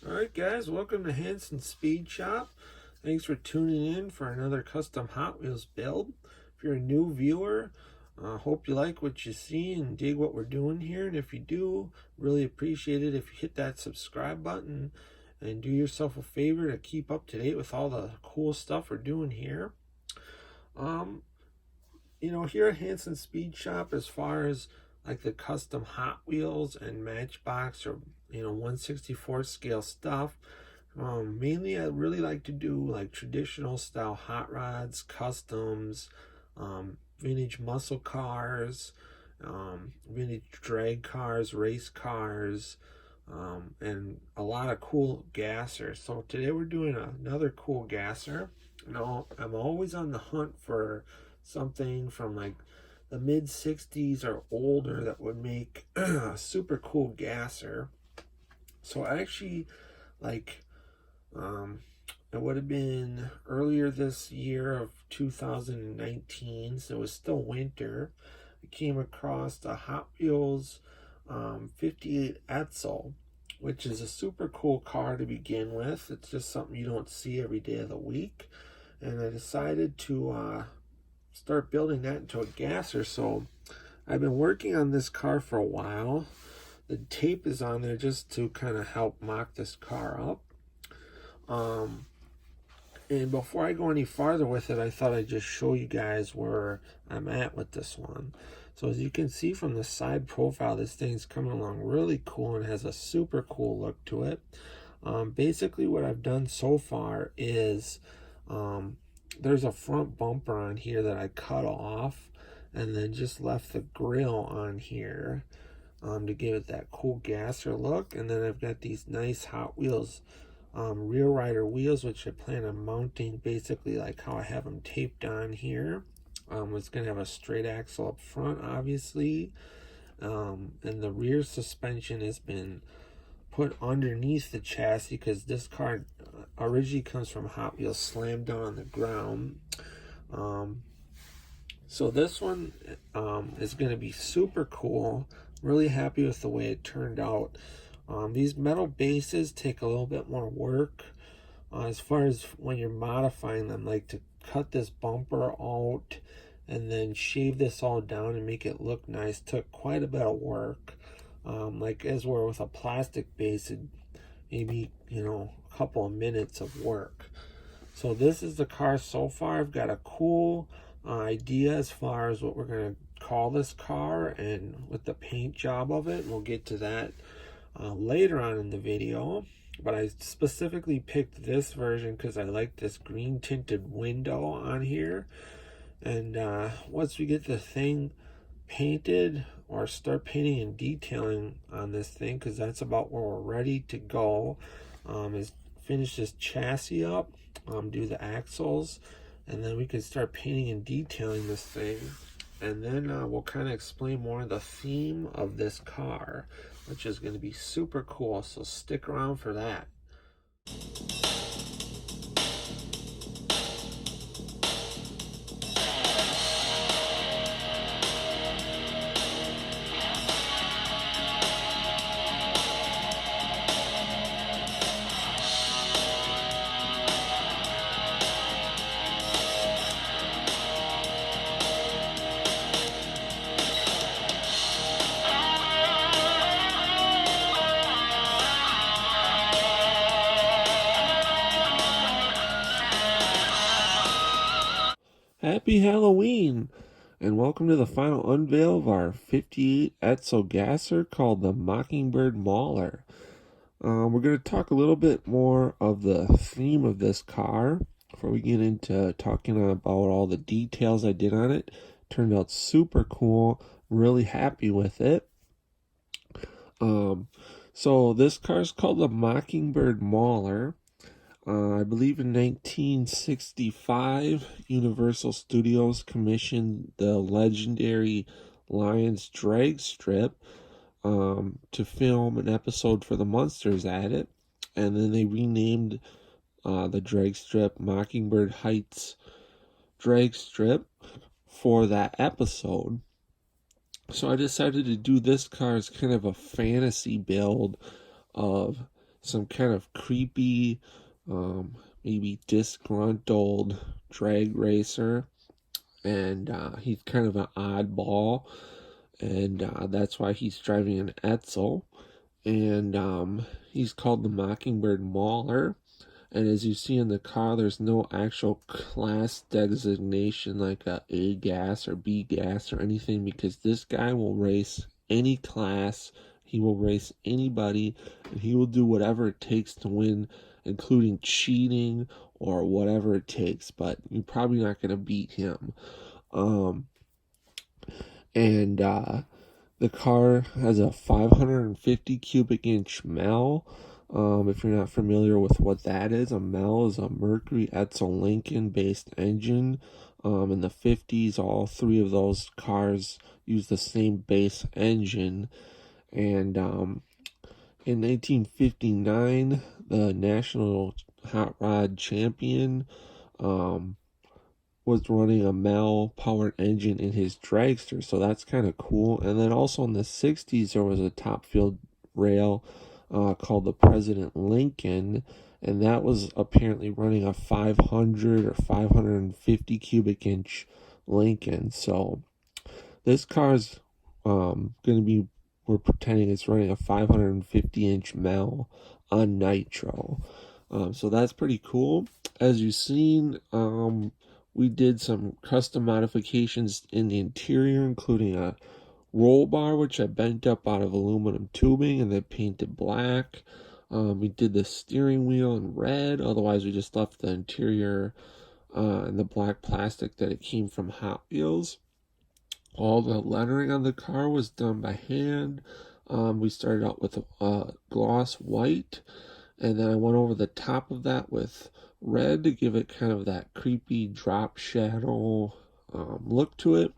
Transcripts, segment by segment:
Alright guys, welcome to Hansen Speed Shop. Thanks for tuning in for another custom Hot Wheels build. If you're a new viewer, hope you like what you see and dig what we're doing here. And if you do, really appreciate it if you hit that subscribe button and do yourself a favor to keep up to date with all the cool stuff we're doing here. Here at Hansen Speed Shop, as far as like the custom Hot Wheels and Matchbox or 1/64 scale stuff, mainly I really like to do like traditional style hot rods, customs, vintage muscle cars, vintage drag cars, race cars, and a lot of cool gassers. So today we're doing another cool gasser. I'm always on the hunt for something from like the mid 60s or older that would make a super cool gasser. So I actually it would have been earlier this year of 2019, so it was still winter. I came across the Hot Wheels 58 Edsel, which is a super cool car to begin with. It's just something you don't see every day of the week. And I decided to start building that into a gasser. So I've been working on this car for a while. The tape is on there just to kind of help mock this car up. And before I go any farther with it, I thought I'd just show you guys where I'm at with this one. So as you can see from the side profile, this thing's coming along really cool and has a super cool look to it. Basically what I've done so far is there's a front bumper on here that I cut off and then just left the grill on here to give it that cool gasser look. And then I've got these nice Hot Wheels rear rider wheels, which I plan on mounting basically like how I have them taped on here. It's going to have a straight axle up front, obviously, and the rear suspension has been put underneath the chassis because this car originally comes from Hot Wheels slammed down on the ground. So this one is going to be super cool. Really happy with the way it turned out. These metal bases take a little bit more work as far as when you're modifying them, like to cut this bumper out and then shave this all down and make it look nice took quite a bit of work. Like as where with a plastic base, it maybe a couple of minutes of work. So this is the car so far. I've got a cool idea as far as what we're going to call this car and with the paint job of it. We'll get to that later on in the video, but I specifically picked this version because I like this green tinted window on here. And once we get the thing painted or start painting and detailing on this thing, because that's about where we're ready to go, is finish this chassis up, do the axles, and then we can start painting and detailing this thing. And then we'll kind of explain more of the theme of this car, which is going to be super cool, so stick around for that. Happy Halloween, and welcome to the final unveil of our 58 Edsel gasser called the Mockingbird Mauler. We're going to talk a little bit more of the theme of this car before we get into talking about all the details I did on it. Turned out super cool, really happy with it. So this car is called the Mockingbird Mauler. I believe in 1965, Universal Studios commissioned the legendary Lions drag strip to film an episode for the Munsters at it. And then they renamed the drag strip Mockingbird Heights drag strip for that episode. So I decided to do this car as kind of a fantasy build of some kind of creepy, maybe disgruntled drag racer, and he's kind of an oddball, and that's why he's driving an Edsel, and he's called the Mockingbird Mauler. And as you see in the car, there's no actual class designation like A gas or B gas or anything, because this guy will race any class, he will race anybody, and he will do whatever it takes to win, including cheating or whatever it takes. But you're probably not going to beat him. And the car has a 550 cubic inch Mel. If you're not familiar with what that is, a Mel is a Mercury Edsel Lincoln based engine. In the 50s, all three of those cars used the same base engine. And in 1959, the National Hot Rod Champion was running a Mel powered engine in his dragster, so that's kind of cool. And then also in the 60s, there was a top field rail called the President Lincoln, and that was apparently running a 500 or 550 cubic inch Lincoln. So this car's going to be, we're pretending it's running a 550 inch Mel on nitro. So that's pretty cool. As you've seen, we did some custom modifications in the interior, including a roll bar, which I bent up out of aluminum tubing and then painted black. We did the steering wheel in red, otherwise we just left the interior in the black plastic that it came from Hot Wheels. All the lettering on the car was done by hand. We started out with gloss white, and then I went over the top of that with red to give it kind of that creepy drop shadow look to it.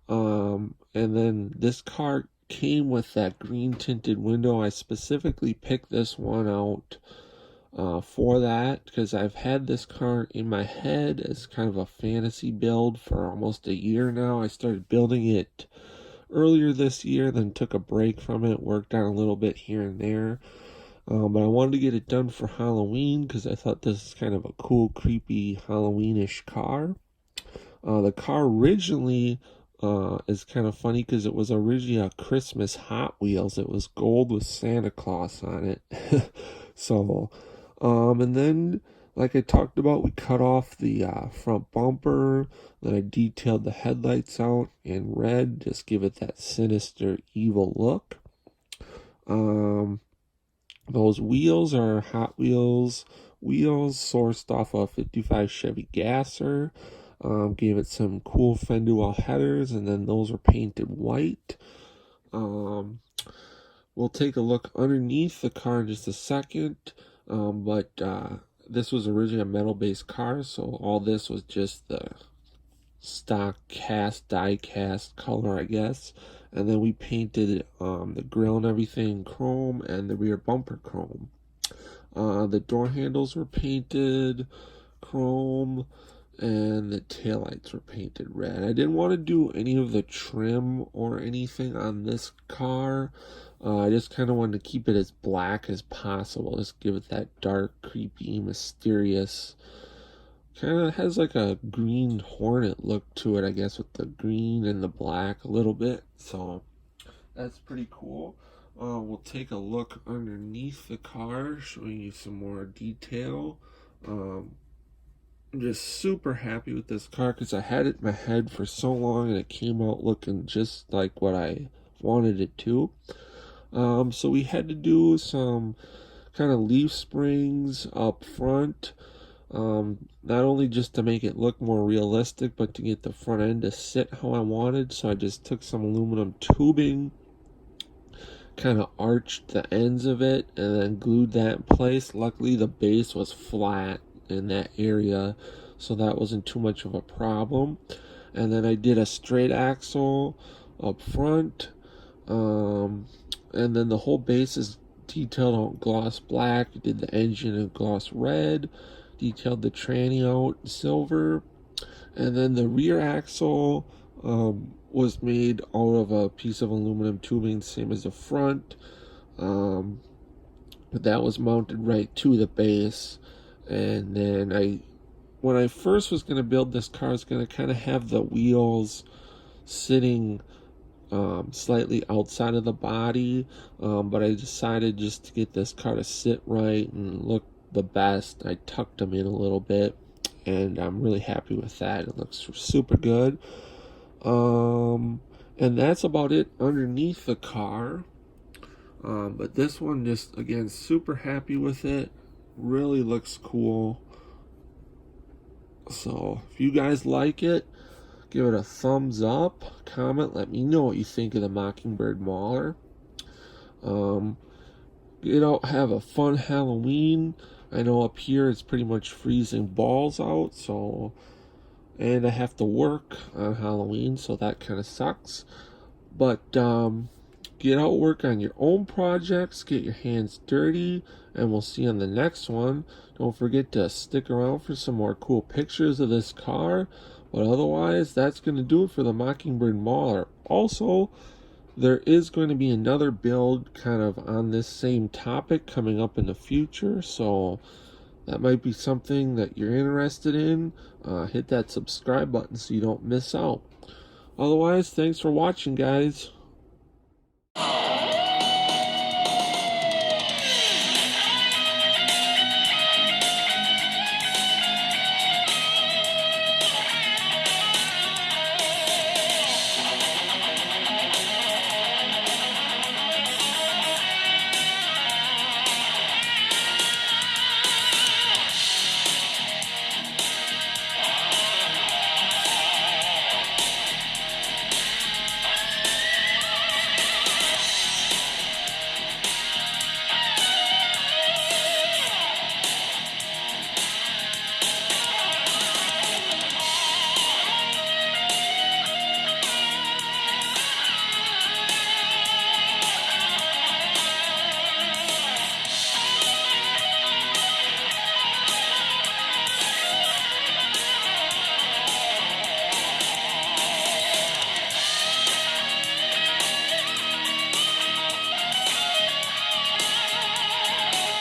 And then this car came with that green tinted window. I specifically picked this one out for that because I've had this car in my head as kind of a fantasy build for almost a year now. I started building it earlier this year, then took a break from it, worked on a little bit here and there. But I wanted to get it done for Halloween because I thought this is kind of a cool, creepy, Halloweenish car. The car originally is kind of funny because it was originally a Christmas Hot Wheels. It was gold with Santa Claus on it. So, and then, like I talked about, we cut off the front bumper. Then I detailed the headlights out in red, just give it that sinister, evil look. Those wheels are Hot Wheels wheels sourced off a 55 Chevy Gasser. Gave it some cool Fendewell headers, and then those are painted white. We'll take a look underneath the car in just a second, but this was originally a metal-based car, so all this was just the stock die-cast color, I guess. And then we painted the grill and everything chrome, and the rear bumper chrome. The door handles were painted chrome, and the taillights were painted red. I didn't want to do any of the trim or anything on this car. I just kind of wanted to keep it as black as possible. Just give it that dark, creepy, mysterious, kind of has like a green hornet look to it, I guess, with the green and the black a little bit. So that's pretty cool. We'll take a look underneath the car, showing you some more detail. I'm just super happy with this car because I had it in my head for so long and it came out looking just like what I wanted it to. So we had to do some kind of leaf springs up front, not only just to make it look more realistic, but to get the front end to sit how I wanted. So I just took some aluminum tubing, kind of arched the ends of it, and then glued that in place. Luckily the base was flat in that area, so that wasn't too much of a problem. And then I did a straight axle up front, and then the whole base is detailed on gloss black. Did the engine in gloss red, detailed the tranny out in silver, and then the rear axle was made out of a piece of aluminum tubing, same as the front. but that was mounted right to the base. And then when I first was going to build this car, I was going to kind of have the wheels sitting slightly outside of the body, but I decided just to get this car to sit right and look the best, I tucked them in a little bit, and I'm really happy with that. It looks super good. And that's about it underneath the car. But this one, just again, super happy with it. Really looks cool. So if you guys like it, give it a thumbs up, comment, let me know what you think of the Mockingbird Mauler. Get out, have a fun Halloween. I know up here it's pretty much freezing balls out, so, and I have to work on Halloween, so that kind of sucks. But get out, work on your own projects, get your hands dirty, and we'll see you on the next one. Don't forget to stick around for some more cool pictures of this car. But otherwise, that's going to do it for the Mockingbird Mauler. Also, there is going to be another build kind of on this same topic coming up in the future, so that might be something that you're interested in. Hit that subscribe button so you don't miss out. Otherwise, thanks for watching, guys.